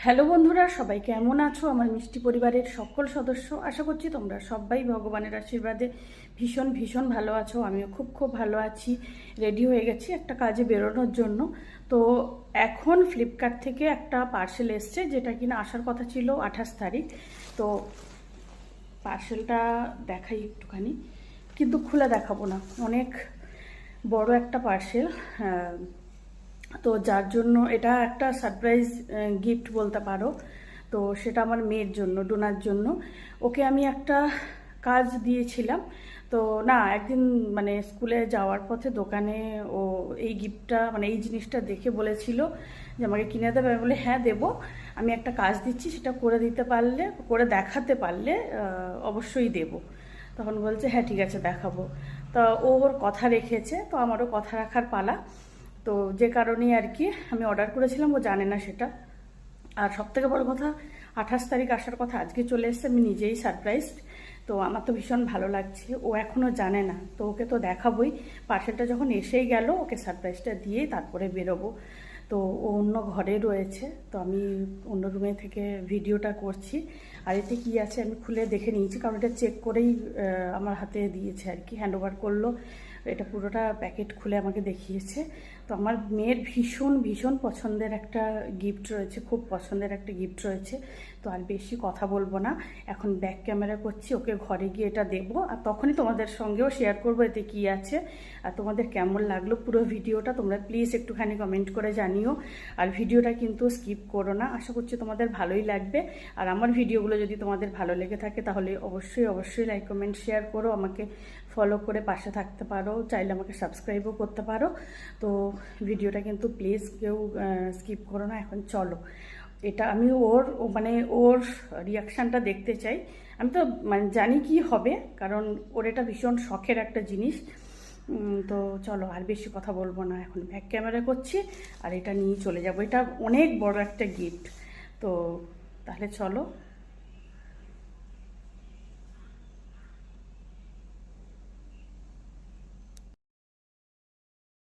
Hello বন্ধুরা, সবাই কেমন আছো? আমার মিষ্টি পরিবারের সকল সদস্য, আশা করছি তোমরা সবাই ভগবানের আশীর্বাদে ভীষণ ভীষণ ভালো আছো। আমিও খুব খুব ভালো আছি। রেডি হয়ে গেছি একটা কাজে বেরোনোর জন্য। তো এখন ফ্লিপকার্ট থেকে একটা পার্সেল এসছে, যেটা কিনা আসার কথা ছিল 28 তারিখ। তো পার্সেলটা দেখাই একটুখানি, কিন্তু খুলে দেখাবো না, অনেক বড় একটা পার্সেল। তো যার জন্য এটা একটা সারপ্রাইজ গিফট বলতে পারো। তো সেটা আমার মেয়ের জন্য, ডোনার জন্য। ওকে আমি একটা কাজ দিয়েছিলাম। তো না, একদিন মানে স্কুলে যাওয়ার পথে দোকানে ও এই গিফটটা মানে এই জিনিসটা দেখে বলেছিল যে আমাকে কিনে দেবে। আমি বলে হ্যাঁ দেবো, আমি একটা কাজ দিচ্ছি, সেটা করে দিতে পারলে, করে দেখাতে পারলে অবশ্যই দেব। তখন বলছে হ্যাঁ ঠিক আছে দেখাবো। তা ও ওর কথা রেখেছে, তো আমারও কথা রাখার পালা। তো যে কারণেই আর কি আমি অর্ডার করেছিলাম, ও জানে না সেটা। আর সবথেকে বড় কথা, 28 তারিখ আসার কথা, আজকে চলে এসছে, আমি নিজেই সারপ্রাইজড। তো আমার তো ভীষণ ভালো লাগছে। ও এখনও জানে না, তো ওকে তো দেখাবোই। পার্সেলটা যখন এসেই গেল, ওকে সারপ্রাইজটা দিয়েই তারপরে বেরোবো। তো ও অন্য ঘরে রয়েছে, তো আমি অন্য রুমে থেকে ভিডিওটা করছি। আর এতে কী আছে আমি খুলে দেখে নিয়েছি, কারণ এটা চেক করেই আমার হাতে দিয়েছে আর কি, হ্যান্ড ওভার করলো। এটা পুরোটা প্যাকেট খুলে আমাকে দেখিয়েছে। তো আমার মেয়ের ভীষণ ভীষণ পছন্দের একটা গিফট রয়েছে, খুব পছন্দের একটা গিফট রয়েছে। তো আর বেশি কথা বলবো না, এখন ব্যাক ক্যামেরা করছি, ওকে ঘরে গিয়ে এটা দেবো, আর তখনই তোমাদের সঙ্গেও শেয়ার করবো এতে কী আছে। আর তোমাদের কেমন লাগলো পুরো ভিডিওটা তোমরা প্লিজ একটুখানি কমেন্ট করে জানিও। আর ভিডিওটা কিন্তু স্কিপ করো না, আশা করছি তোমাদের ভালোই লাগবে। আর আমার ভিডিওগুলো যদি তোমাদের ভালো লেগে থাকে তাহলে অবশ্যই অবশ্যই লাইক কমেন্ট শেয়ার করো, আমাকে ফলো করে পাশে থাকতে পারো, চাইলে আমাকে সাবস্ক্রাইবও করতে পারো। তো ভিডিওটা কিন্তু প্লিজ কেউ স্কিপ করো না। এখন চলো, এটা আমি মানে ওর রিয়াকশানটা দেখতে চাই। আমি তো মানে জানি কি হবে, কারণ ওর এটা ভীষণ শখের একটা জিনিস। তো চলো, আর বেশি কথা বলবো না, এখন ব্যাক ক্যামেরা করছি আর এটা নিয়ে চলে যাব। এটা অনেক বড় একটা গিফট। তো তাহলে চলো।